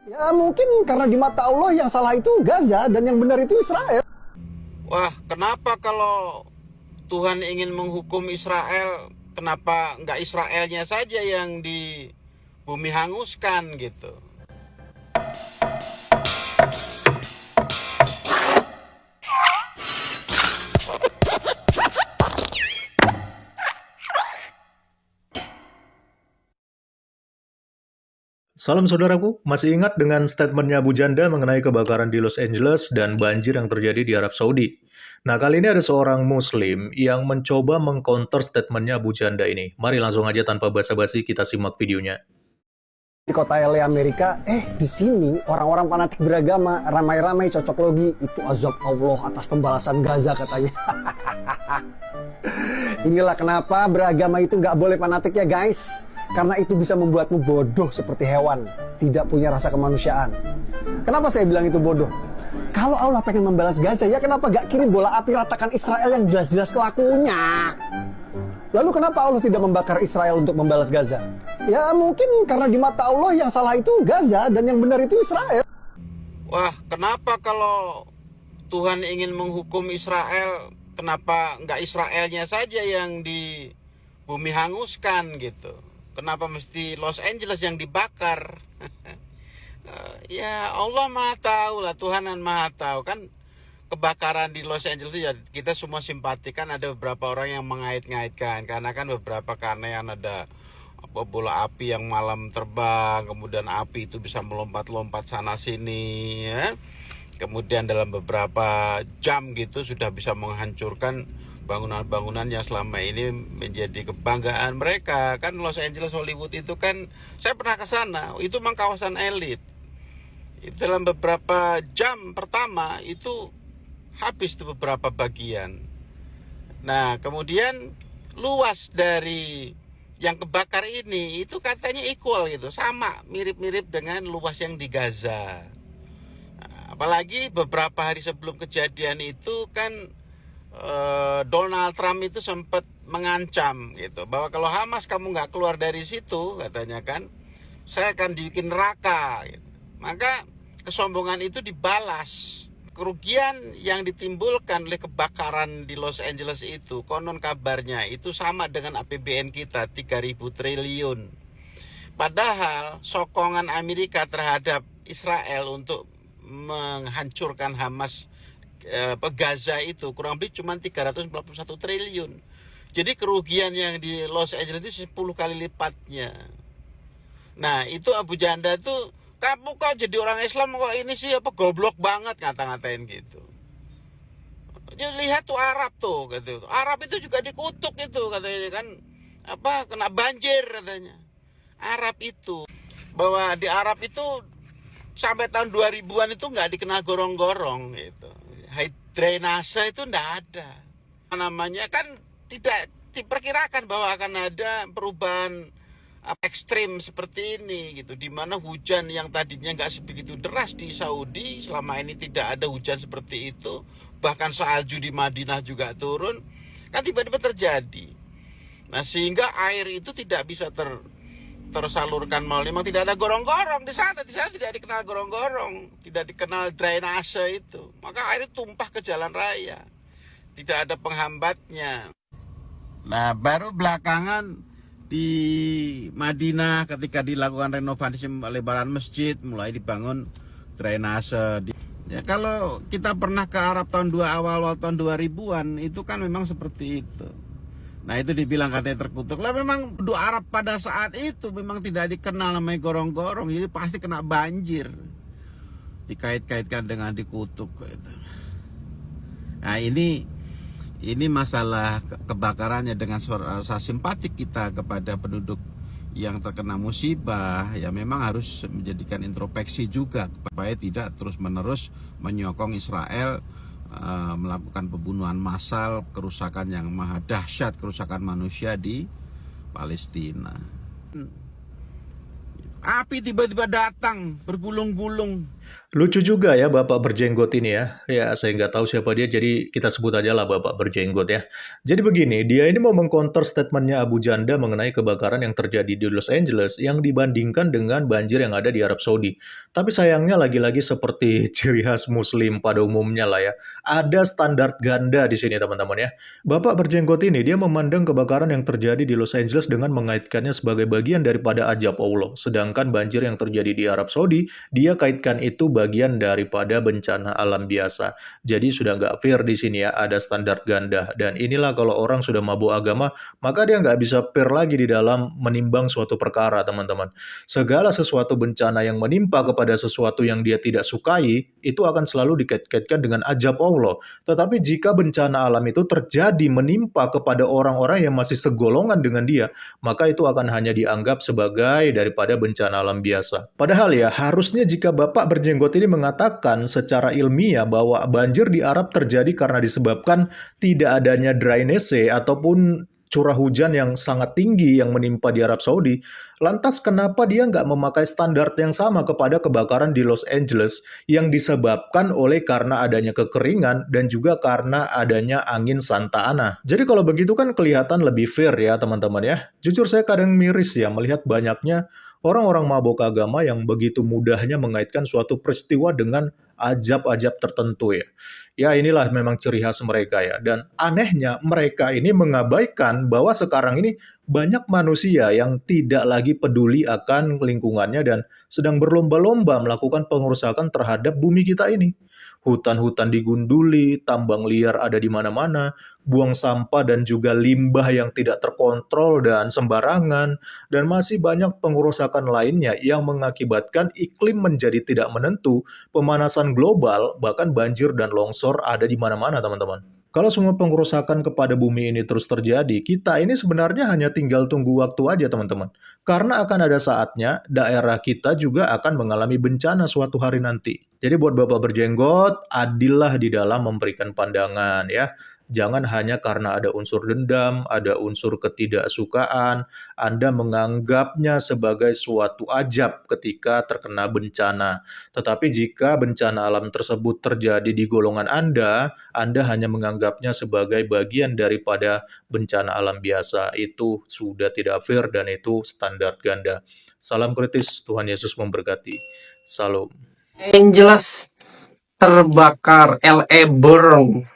Ya mungkin karena di mata Allah yang salah itu Gaza dan yang benar itu Israel. Wah, kenapa kalau Tuhan ingin menghukum Israel, kenapa nggak Israelnya saja yang di bumi hanguskan gitu? Salam saudaraku, masih ingat dengan statementnya Bu Janda mengenai kebakaran di Los Angeles dan banjir yang terjadi di Arab Saudi? Nah, kali ini ada seorang muslim yang mencoba mengcounter statementnya Bu Janda ini. Mari langsung aja tanpa basa-basi kita simak videonya. Di kota LA Amerika, di sini orang-orang fanatik beragama ramai-ramai cocok logi itu azab Allah atas pembalasan Gaza katanya. Inilah kenapa beragama itu nggak boleh fanatik ya guys. Karena itu bisa membuatmu bodoh seperti hewan, tidak punya rasa kemanusiaan. Kenapa saya bilang itu bodoh? Kalau Allah pengen membalas Gaza, ya kenapa gak kirim bola api ratakan Israel yang jelas-jelas pelakunya? Lalu kenapa Allah tidak membakar Israel untuk membalas Gaza? Ya mungkin karena di mata Allah yang salah itu Gaza dan yang benar itu Israel. Wah, kenapa kalau Tuhan ingin menghukum Israel, kenapa nggak Israelnya saja yang di bumi hanguskan gitu? Kenapa mesti Los Angeles yang dibakar? Ya Allah Maha Tahu lah, Tuhan yang Maha Tahu kan. Kebakaran di Los Angeles ya kita semua simpati, kan ada beberapa orang yang mengait-ngaitkan karena kan beberapa keanehan, ada bola api yang malam terbang, kemudian api itu bisa melompat-lompat sana sini ya. Kemudian dalam beberapa jam gitu sudah bisa menghancurkan bangunan-bangunan yang selama ini menjadi kebanggaan mereka. Kan Los Angeles, Hollywood itu kan, saya pernah ke sana, itu memang kawasan elit. Dalam beberapa jam pertama itu habis tuh beberapa bagian. Nah, kemudian luas dari yang kebakar ini itu katanya equal gitu, sama, mirip-mirip dengan luas yang di Gaza. Nah, apalagi beberapa hari sebelum kejadian itu kan Donald Trump itu sempat mengancam gitu, bahwa kalau Hamas kamu nggak keluar dari situ, katanya kan, saya akan bikin neraka gitu. Maka kesombongan itu dibalas. Kerugian yang ditimbulkan oleh kebakaran di Los Angeles itu, konon kabarnya itu sama dengan APBN kita, 3.000 triliun. Padahal sokongan Amerika terhadap Israel untuk menghancurkan Hamas Gaza itu kurang lebih cuma 341 triliun. Jadi kerugian yang di Los Angeles itu 10 kali lipatnya. Nah, itu Abu Janda tuh, kamu kok jadi orang Islam kok ini sih apa goblok banget, ngata-ngatain gitu. Ya, lihat tuh Arab tuh gitu. Arab itu juga dikutuk itu katanya kan, apa kena banjir katanya. Arab itu, bahwa di Arab itu sampai tahun 2000-an itu nggak dikenal gorong-gorong gitu. Drainase itu nggak ada. Namanya kan tidak diperkirakan bahwa akan ada perubahan ekstrim seperti ini gitu, di mana hujan yang tadinya nggak sebegitu deras di Saudi, selama ini tidak ada hujan seperti itu, bahkan salju di Madinah juga turun, kan tiba-tiba terjadi. Nah, sehingga air itu tidak bisa tersalurkan melalui, memang tidak ada gorong-gorong di sana tidak dikenal gorong-gorong, tidak dikenal drainase itu, maka air tumpah ke jalan raya, tidak ada penghambatnya. Nah, baru belakangan di Madinah ketika dilakukan renovasi lebaran masjid, mulai dibangun drainase. Ya, kalau kita pernah ke Arab awal tahun 2000-an itu kan memang seperti itu. Nah, itu dibilang katanya terkutuk. Lah memang penduduk Arab pada saat itu memang tidak dikenal namanya gorong-gorong, jadi pasti kena banjir. Dikait-kaitkan dengan dikutuk gitu. Nah, ini masalah kebakarannya dengan rasa simpatik kita kepada penduduk yang terkena musibah, ya memang harus menjadikan introspeksi juga supaya tidak terus-menerus menyokong Israel melakukan pembunuhan massal, kerusakan yang maha dahsyat, kerusakan manusia di Palestina. Api tiba-tiba datang bergulung-gulung Lucu juga ya Bapak berjenggot ini ya. Ya, saya nggak tahu siapa dia, jadi kita sebut aja lah Bapak berjenggot ya. Jadi begini, dia ini mau mengcounter statementnya Abu Janda mengenai kebakaran yang terjadi di Los Angeles yang dibandingkan dengan banjir yang ada di Arab Saudi. Tapi sayangnya lagi-lagi seperti ciri khas Muslim pada umumnya lah ya. Ada standar ganda di sini teman-teman ya. Bapak berjenggot ini dia memandang kebakaran yang terjadi di Los Angeles dengan mengaitkannya sebagai bagian daripada ajab Allah. Sedangkan banjir yang terjadi di Arab Saudi, dia kaitkan itu bagian daripada bencana alam biasa. Jadi sudah nggak fair di sini ya, ada standar ganda. Dan inilah kalau orang sudah mabuk agama, maka dia nggak bisa fair lagi di dalam menimbang suatu perkara, teman-teman. Segala sesuatu bencana yang menimpa kepada sesuatu yang dia tidak sukai, itu akan selalu dikait-kaitkan dengan ajab Allah. Tetapi jika bencana alam itu terjadi menimpa kepada orang-orang yang masih segolongan dengan dia, maka itu akan hanya dianggap sebagai daripada bencana alam biasa. Padahal ya, harusnya jika Bapak berjenggot ini mengatakan secara ilmiah bahwa banjir di Arab terjadi karena disebabkan tidak adanya drainase ataupun curah hujan yang sangat tinggi yang menimpa di Arab Saudi, lantas kenapa dia nggak memakai standar yang sama kepada kebakaran di Los Angeles yang disebabkan oleh karena adanya kekeringan dan juga karena adanya angin Santa Ana? Jadi kalau begitu kan kelihatan lebih fair ya teman-teman ya. Jujur saya kadang miris ya melihat banyaknya orang-orang mabuk agama yang begitu mudahnya mengaitkan suatu peristiwa dengan ajab-ajab tertentu ya. Ya inilah memang ciri khas mereka ya. Dan anehnya mereka ini mengabaikan bahwa sekarang ini banyak manusia yang tidak lagi peduli akan lingkungannya dan sedang berlomba-lomba melakukan pengerusakan terhadap bumi kita ini. Hutan-hutan digunduli, tambang liar ada di mana-mana, buang sampah dan juga limbah yang tidak terkontrol dan sembarangan, dan masih banyak pengerusakan lainnya yang mengakibatkan iklim menjadi tidak menentu, pemanasan global, bahkan banjir dan longsor ada di mana-mana teman-teman. Kalau semua pengerusakan kepada bumi ini terus terjadi, kita ini sebenarnya hanya tinggal tunggu waktu aja teman-teman. Karena akan ada saatnya daerah kita juga akan mengalami bencana suatu hari nanti. Jadi buat Bapak berjenggot, adillah di dalam memberikan pandangan ya. Jangan hanya karena ada unsur dendam, ada unsur ketidaksukaan, Anda menganggapnya sebagai suatu ajab ketika terkena bencana. Tetapi jika bencana alam tersebut terjadi di golongan Anda hanya menganggapnya sebagai bagian daripada bencana alam biasa. Itu sudah tidak fair dan itu standar ganda. Salam kritis, Tuhan Yesus memberkati. Salam. Angeles terbakar, LA burn.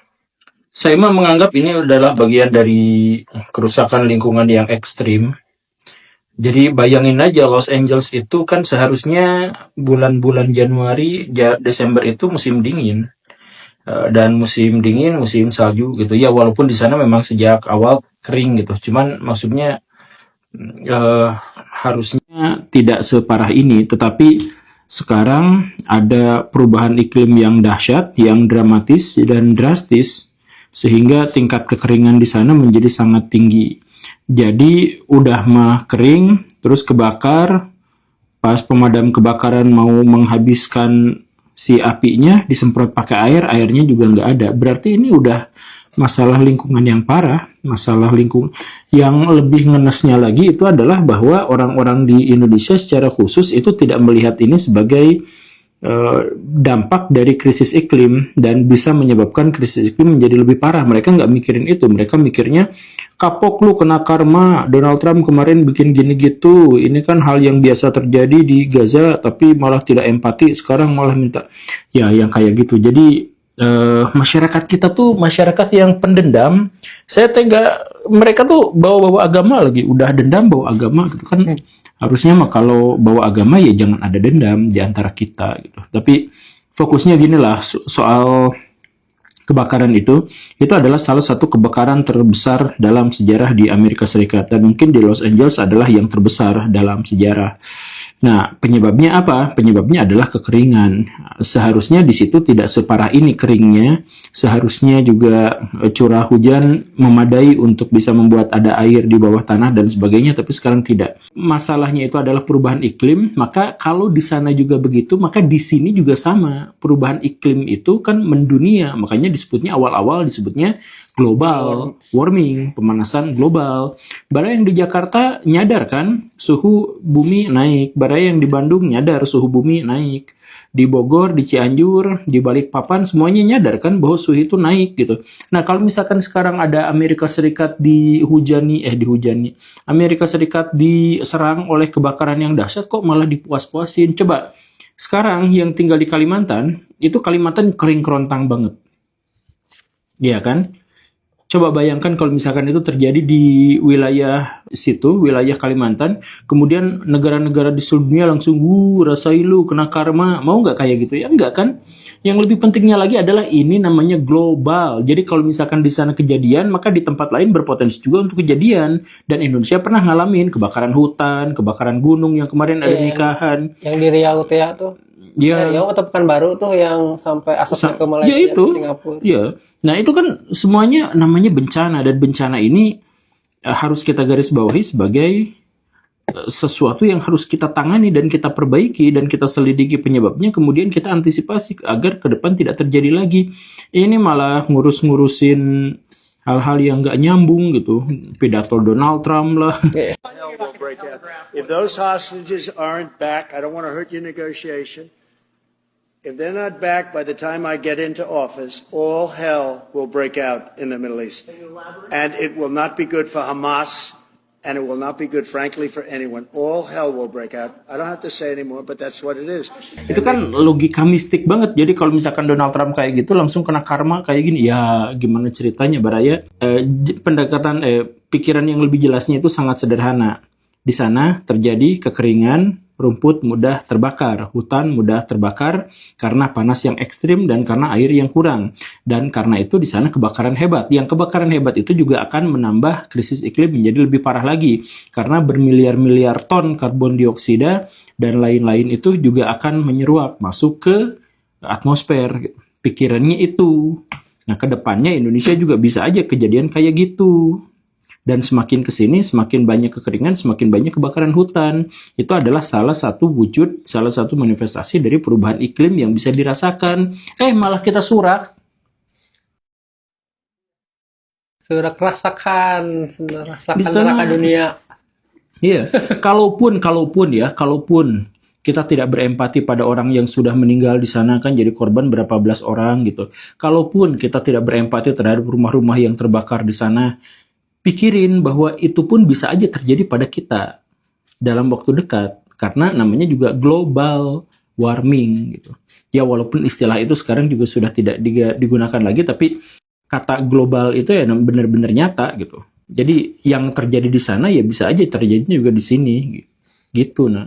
Saya mah menganggap ini adalah bagian dari kerusakan lingkungan yang ekstrim. Jadi bayangin aja Los Angeles itu kan seharusnya bulan-bulan Januari, Desember itu musim dingin. Dan musim dingin, musim salju gitu. Ya walaupun di sana memang sejak awal kering gitu. Cuman maksudnya harusnya tidak separah ini. Tetapi sekarang ada perubahan iklim yang dahsyat, yang dramatis dan drastis. Sehingga tingkat kekeringan di sana menjadi sangat tinggi. Jadi udah mah kering, terus kebakar, pas pemadam kebakaran mau menghabiskan si apinya, disemprot pakai air, airnya juga nggak ada. Berarti ini udah masalah lingkungan yang parah, masalah lingkungan. Yang lebih ngenesnya lagi itu adalah bahwa orang-orang di Indonesia secara khusus itu tidak melihat ini sebagai dampak dari krisis iklim dan bisa menyebabkan krisis iklim menjadi lebih parah. Mereka nggak mikirin itu. Mereka mikirnya kapok lu kena karma. Donald Trump kemarin bikin gini gitu. Ini kan hal yang biasa terjadi di Gaza tapi malah tidak empati. Sekarang malah minta ya yang kayak gitu. Jadi masyarakat kita tuh masyarakat yang pendendam. Saya tega mereka tuh bawa-bawa agama lagi. Udah dendam bawa agama gitu kan. Harusnya mah kalau bawa agama ya jangan ada dendam di antara kita gitu. Tapi fokusnya gini lah soal kebakaran itu adalah salah satu kebakaran terbesar dalam sejarah di Amerika Serikat dan mungkin di Los Angeles adalah yang terbesar dalam sejarah. Nah, penyebabnya apa? Penyebabnya adalah kekeringan. Seharusnya di situ tidak separah ini keringnya. Seharusnya juga curah hujan memadai untuk bisa membuat ada air di bawah tanah dan sebagainya, tapi sekarang tidak. Masalahnya itu adalah perubahan iklim, maka kalau di sana juga begitu, maka di sini juga sama. Perubahan iklim itu kan mendunia, makanya disebutnya awal-awal disebutnya global warming, pemanasan global. Bara yang di Jakarta nyadar kan suhu bumi naik, bara yang di Bandung nyadar suhu bumi naik, di Bogor, di Cianjur, di Balikpapan semuanya nyadar kan bahwa suhu itu naik gitu. Nah, kalau misalkan sekarang ada Amerika Serikat Amerika Serikat diserang oleh kebakaran yang dahsyat, kok malah dipuas-puasin. Coba sekarang yang tinggal di Kalimantan, itu Kalimantan kering kerontang banget. Iya kan? Coba bayangkan kalau misalkan itu terjadi di wilayah situ, wilayah Kalimantan, kemudian negara-negara di seluruh dunia langsung, rasain lu kena karma, mau nggak kayak gitu? Ya enggak kan? Yang lebih pentingnya lagi adalah ini namanya global. Jadi kalau misalkan di sana kejadian, maka di tempat lain berpotensi juga untuk kejadian. Dan Indonesia pernah ngalamin kebakaran hutan, kebakaran gunung yang kemarin ada nikahan. Yang di Riau tuh. Ya, Riau atau Pekanbaru tuh yang sampai asapnya ke Malaysia, ya itu, ke Singapura. ya. Nah itu kan semuanya namanya bencana, dan bencana ini harus kita garis bawahi sebagai sesuatu yang harus kita tangani dan kita perbaiki dan kita selidiki penyebabnya, kemudian kita antisipasi agar ke depan tidak terjadi lagi. Ini malah ngurus-ngurusin hal-hal yang nggak nyambung gitu, pidato Donald Trump lah. Hell will break out. If those hostages aren't back, I don't want to hurt your negotiation. If they're not back by the time I get into office, all hell will break out in the Middle East. And it will not be good for Hamas, and it will not be good, frankly, for anyone. All hell will break out. I don't have to say anymore, but that's what it is. Itu kan logika mistik banget. Jadi kalau misalkan Donald Trump kayak gitu langsung kena karma kayak gini, ya gimana ceritanya Baraya? Pikiran yang lebih jelasnya itu sangat sederhana. Di sana terjadi kekeringan, rumput mudah terbakar, hutan mudah terbakar karena panas yang ekstrim dan karena air yang kurang. Dan karena itu di sana kebakaran hebat. Yang kebakaran hebat itu juga akan menambah krisis iklim menjadi lebih parah lagi. Karena bermiliar-miliar ton karbon dioksida dan lain-lain itu juga akan menyeruap masuk ke atmosfer. Pikirannya itu. Nah, ke depannya Indonesia juga bisa aja kejadian kayak gitu. Dan semakin kesini, semakin banyak kekeringan, semakin banyak kebakaran hutan. Itu adalah salah satu wujud, salah satu manifestasi dari perubahan iklim yang bisa dirasakan. Malah kita surak. Rasakan Di sana- neraka dunia. Iya, kalaupun kita tidak berempati pada orang yang sudah meninggal di sana, kan jadi korban berapa belas orang gitu. Kalaupun kita tidak berempati terhadap rumah-rumah yang terbakar di sana, pikirin bahwa itu pun bisa aja terjadi pada kita dalam waktu dekat, karena namanya juga global warming gitu. Ya walaupun istilah itu sekarang juga sudah tidak digunakan lagi, tapi kata global itu ya benar-benar nyata gitu. Jadi yang terjadi di sana ya bisa aja terjadinya juga di sini gitu. Nah.